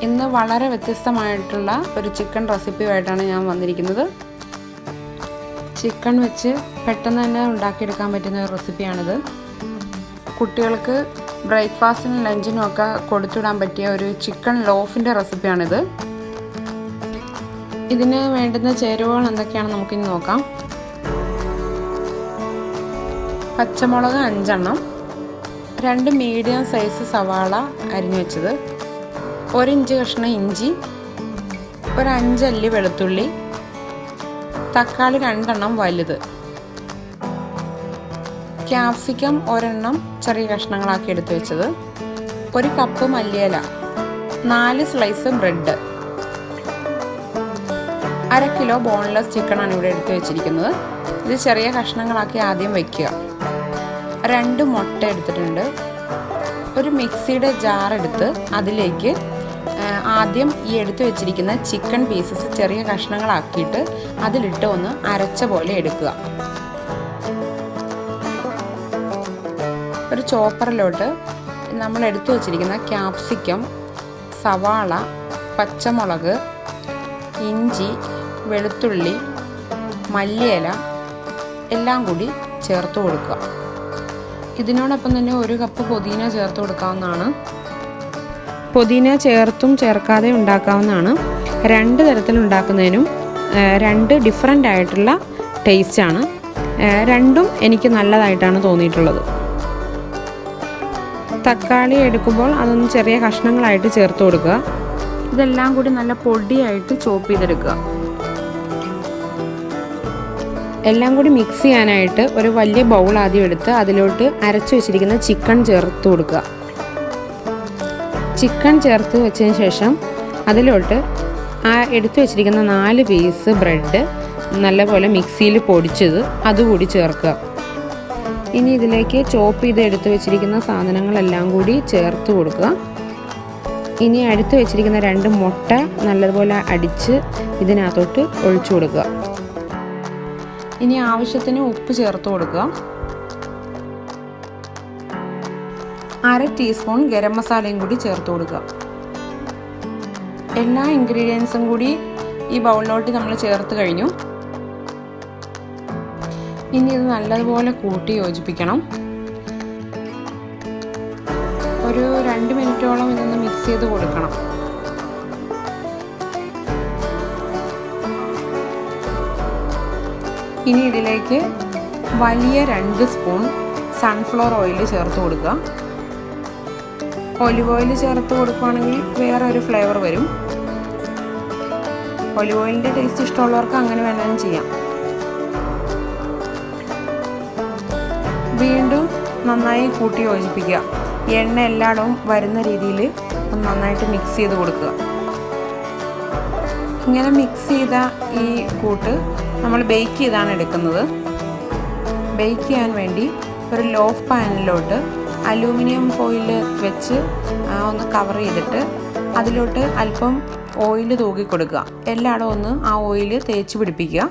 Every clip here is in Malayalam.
ഇന്ന് വളരെ വ്യത്യസ്തമായിട്ടുള്ള ഒരു ചിക്കൻ റെസിപ്പിയുമായിട്ടാണ് ഞാൻ വന്നിരിക്കുന്നത്. ചിക്കൻ വെച്ച് പെട്ടെന്ന് തന്നെ ഉണ്ടാക്കിയെടുക്കാൻ പറ്റുന്ന ഒരു റെസിപ്പിയാണിത്. കുട്ടികൾക്ക് ബ്രേക്ക്ഫാസ്റ്റിനും ലഞ്ചിനും ഒക്കെ കൊടുത്തുവിടാൻ പറ്റിയ ഒരു ചിക്കൻ ലോഫിൻ്റെ റെസിപ്പിയാണിത്. ഇതിന് വേണ്ടുന്ന ചേരുവകൾ എന്തൊക്കെയാണെന്ന് നമുക്കിനി നോക്കാം. പച്ചമുളക് 5 എണ്ണം, 2 മീഡിയം സൈസ് സവാള അരിഞ്ഞു വെച്ചത്, 1 ഇഞ്ച് കഷ്ണം ഇഞ്ചി, ഒരു 5 അല്ലി വെളുത്തുള്ളി, തക്കാളി 2 എണ്ണം വലുത്, ക്യാപ്സിക്കം 1 എണ്ണം ചെറിയ കഷ്ണങ്ങളാക്കി എടുത്തു വെച്ചത്, 1 കപ്പ് മല്ലിയില, 4 സ്ലൈസ് ബ്രെഡ്, 1/2 കിലോ ബോൺലെസ് ചിക്കനാണ് ഇവിടെ എടുത്തു വെച്ചിരിക്കുന്നത്. ഇത് ചെറിയ കഷ്ണങ്ങളാക്കി ആദ്യം വയ്ക്കുക. 2 മുട്ട എടുത്തിട്ടുണ്ട്. ഒരു മിക്സിയുടെ ജാർ എടുത്ത് അതിലേക്ക് ആദ്യം ഈ എടുത്തു വെച്ചിരിക്കുന്ന ചിക്കൻ പീസസ് ചെറിയ കഷ്ണങ്ങളാക്കിയിട്ട് അതിലിട്ട് ഒന്ന് അരച്ച പോലെ എടുക്കുക. ഒരു ചോപ്പറിലോട്ട് നമ്മൾ എടുത്തു വെച്ചിരിക്കുന്ന ക്യാപ്സിക്കം, സവാള, പച്ചമുളക്, ഇഞ്ചി, വെളുത്തുള്ളി, മല്ലിയില എല്ലാം കൂടി ചേർത്ത് കൊടുക്കുക. ഇതിനോടൊപ്പം തന്നെ 1 കപ്പ് പുതിന ചേർത്ത് കൊടുക്കാവുന്നതാണ്. പുതിന ചേർത്തും ചേർക്കാതെ ഉണ്ടാക്കാവുന്നതാണ്. 2 തരത്തിൽ ഉണ്ടാക്കുന്നതിനും 2 ഡിഫറെൻ്റ് ആയിട്ടുള്ള ടേസ്റ്റാണ്. രണ്ടും എനിക്ക് നല്ലതായിട്ടാണ് തോന്നിയിട്ടുള്ളത്. തക്കാളി എടുക്കുമ്പോൾ അതൊന്ന് ചെറിയ കഷ്ണങ്ങളായിട്ട് ചേർത്ത് കൊടുക്കുക. ഇതെല്ലാം കൂടി നല്ല പൊടിയായിട്ട് ചോപ്പ് ചെയ്തെടുക്കുക. എല്ലാം കൂടി മിക്സ് ചെയ്യാനായിട്ട് ഒരു വലിയ ബൗൾ ആദ്യം എടുത്ത് അതിലോട്ട് അരച്ചു വെച്ചിരിക്കുന്ന ചിക്കൻ ചേർത്ത് കൊടുക്കുക. ചിക്കൻ ചേർത്ത് വെച്ചതിന് ശേഷം അതിലോട്ട് ആ എടുത്തു വെച്ചിരിക്കുന്ന 4 പീസ് ബ്രെഡ് നല്ലപോലെ മിക്സിയിൽ പൊടിച്ചത് അതുകൂടി ചേർക്കുക. ഇനി ഇതിലേക്ക് ചോപ്പ് ചെയ്ത് എടുത്തു വെച്ചിരിക്കുന്ന സാധനങ്ങളെല്ലാം കൂടി ചേർത്ത് കൊടുക്കുക. ഇനി എടുത്തു വെച്ചിരിക്കുന്ന 2 മുട്ട നല്ലതുപോലെ അടിച്ച് ഇതിനകത്തോട്ട് ഒഴിച്ചു കൊടുക്കുക. ഇനി ആവശ്യത്തിന് ഉപ്പ് ചേർത്ത് കൊടുക്കുക. 1/2 ടീസ്പൂൺ ഗരം മസാലയും കൂടി ചേർത്ത് കൊടുക്കുക. എല്ലാ ഇൻഗ്രീഡിയൻസും കൂടി ഈ ബൗളിലോട്ട് നമ്മൾ ചേർത്ത് കഴിഞ്ഞു. ഇനി ഇത് നല്ലതുപോലെ കൂട്ടി യോജിപ്പിക്കണം. ഒരു 2 മിനിറ്റോളം ഇതൊന്ന് മിക്സ് ചെയ്ത് കൊടുക്കണം. ഇനി ഇതിലേക്ക് വലിയ 2 സ്പൂൺ സൺഫ്ലവർ ഓയിൽ ചേർത്ത് കൊടുക്കുക. ഒലിവ് ഓയിൽ ചേർത്ത് കൊടുക്കുകയാണെങ്കിൽ വേറെ ഒരു ഫ്ലേവർ വരും. ഒലിവ് ഓയിലിൻ്റെ ടേസ്റ്റ് ഇഷ്ടമുള്ളവർക്ക് അങ്ങനെ വേണമെങ്കിലും ചെയ്യാം. വീണ്ടും നന്നായി കൂട്ടി യോജിപ്പിക്കുക. എണ്ണ എല്ലായിടവും വരുന്ന രീതിയിൽ നന്നായിട്ട് മിക്സ് ചെയ്ത് കൊടുക്കുക. ഇങ്ങനെ മിക്സ് ചെയ്ത ഈ കൂട്ട് നമ്മൾ ബേക്ക് ചെയ്താണ് എടുക്കുന്നത്. ബേക്ക് ചെയ്യാൻ വേണ്ടി ഒരു ലോഫ് പാനിലോട്ട് അലൂമിനിയം ഫോയിൽ വെച്ച് ഒന്ന് കവർ ചെയ്തിട്ട് അതിലോട്ട് അല്പം ഓയിൽ തൂക്കി കൊടുക്കുക. എല്ലായിടവും ഒന്ന് ആ ഓയിൽ തേച്ച് പിടിപ്പിക്കുക.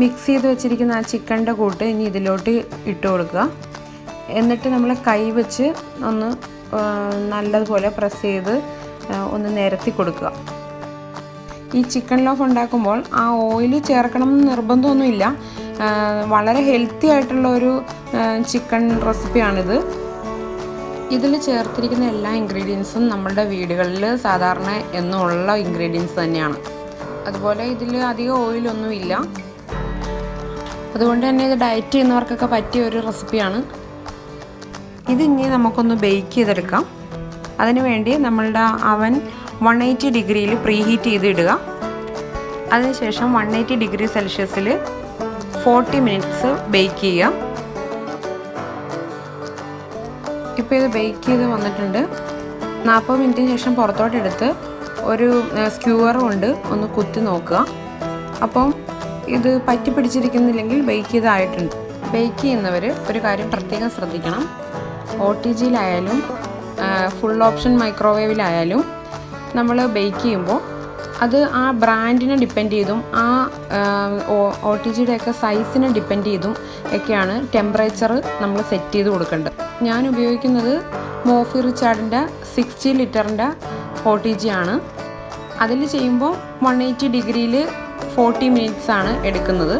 മിക്സ് ചെയ്ത് വെച്ചിരിക്കുന്ന ആ ചിക്കൻ്റെ കൂട്ട് ഇനി ഇതിലോട്ട് ഇട്ട് കൊടുക്കുക. എന്നിട്ട് നമ്മൾ കൈ വെച്ച് ഒന്ന് നല്ലതുപോലെ പ്രസ് ചെയ്ത് ഒന്ന് നിരത്തി കൊടുക്കുക. ഈ ചിക്കൻ ലോഫ് ഉണ്ടാക്കുമ്പോൾ ആ ഓയിൽ ചേർക്കണം എന്ന് നിർബന്ധമൊന്നുമില്ല. വളരെ ഹെൽത്തി ആയിട്ടുള്ള ഒരു ചിക്കൻ റെസിപ്പിയാണിത്. ഇതിൽ ചേർത്തിരിക്കുന്ന എല്ലാ ഇൻഗ്രീഡിയൻസും നമ്മളുടെ വീടുകളിൽ സാധാരണ എന്നുമുള്ള ഇൻഗ്രീഡിയൻസ് തന്നെയാണ്. അതുപോലെ ഇതിൽ അധികം ഓയിലൊന്നുമില്ല. അതുകൊണ്ട് തന്നെ ഇത് ഡയറ്റ് ചെയ്യുന്നവർക്കൊക്കെ പറ്റിയ ഒരു റെസിപ്പിയാണ്. ഇതിനി നമുക്കൊന്ന് ബേക്ക് ചെയ്തെടുക്കാം. അതിനുവേണ്ടി നമ്മളുടെ അവൻ 180 ഡിഗ്രിയിൽ പ്രീ ഹീറ്റ് ചെയ്ത് ഇടുക. അതിനുശേഷം 180 ഡിഗ്രി സെൽഷ്യസിൽ 40 മിനിറ്റ്സ് ബേക്ക് ചെയ്യുക. ഇപ്പോൾ ഇത് ബേക്ക് ചെയ്ത് വന്നിട്ടുണ്ട്. 40 മിനിറ്റിന് ശേഷം പുറത്തോട്ടെടുത്ത് ഒരു സ്ക്യൂവർ കൊണ്ട് ഒന്ന് കുത്തി നോക്കുക. അപ്പം ഇത് പറ്റി പിടിച്ചിരിക്കുന്നില്ലെങ്കിൽ ബേക്ക് ചെയ്തായിട്ടുണ്ട്. ബേക്ക് ചെയ്യുന്നവർ ഒരു കാര്യം പ്രത്യേകം ശ്രദ്ധിക്കണം. OTGയിലായാലും ഫുൾ ഓപ്ഷൻ മൈക്രോവേവിലായാലും നമ്മൾ ബേക്ക് ചെയ്യുമ്പോൾ അത് ആ ബ്രാൻഡിനെ ഡിപ്പെൻഡ് ചെയ്തും ആ OTGയുടെയൊക്കെ സൈസിനെ ഡിപ്പെൻഡ് ചെയ്തും ഒക്കെയാണ് ടെമ്പറേച്ചർ നമ്മൾ സെറ്റ് ചെയ്ത് കൊടുക്കേണ്ടത്. ഞാൻ ഉപയോഗിക്കുന്നത് മോഫി റിച്ചാർഡിൻ്റെ 60 ലിറ്ററിൻ്റെ OTG ആണ്. അതിൽ ചെയ്യുമ്പോൾ 180 ഡിഗ്രിയിൽ 40 മിനിറ്റ്സ് ആണ് എടുക്കുന്നത്.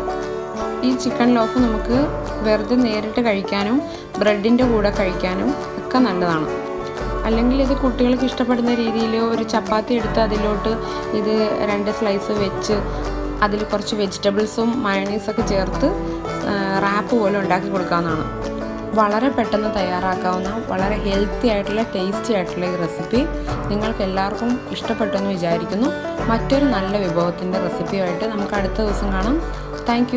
ഈ ചിക്കൻ ലോഫ് നമുക്ക് വെറുതെ നേരിട്ട് കഴിക്കാനും ബ്രെഡിൻ്റെ കൂടെ കഴിക്കാനും ഒക്കെ നല്ലതാണ്. അല്ലെങ്കിൽ ഇത് കുട്ടികൾക്ക് ഇഷ്ടപ്പെടുന്ന രീതിയിൽ ഒരു ചപ്പാത്തി എടുത്ത് അതിലോട്ട് ഇത് 2 സ്ലൈസ് വെച്ച് അതിൽ കുറച്ച് വെജിറ്റബിൾസും മയണൈസൊക്കെ ചേർത്ത് റാപ്പ് പോലെ ഉണ്ടാക്കി കൊടുക്കാവുന്നതാണ്. വളരെ പെട്ടെന്ന് തയ്യാറാക്കാവുന്ന വളരെ ഹെൽത്തി ആയിട്ടുള്ള ടേസ്റ്റി ആയിട്ടുള്ള ഈ റെസിപ്പി നിങ്ങൾക്ക് എല്ലാവർക്കും ഇഷ്ടപ്പെട്ടെന്ന് വിചാരിക്കുന്നു. മറ്റൊരു നല്ല വിഭവത്തിൻ്റെ റെസിപ്പിയുമായിട്ട് നമുക്ക് അടുത്ത ദിവസം കാണാം. താങ്ക്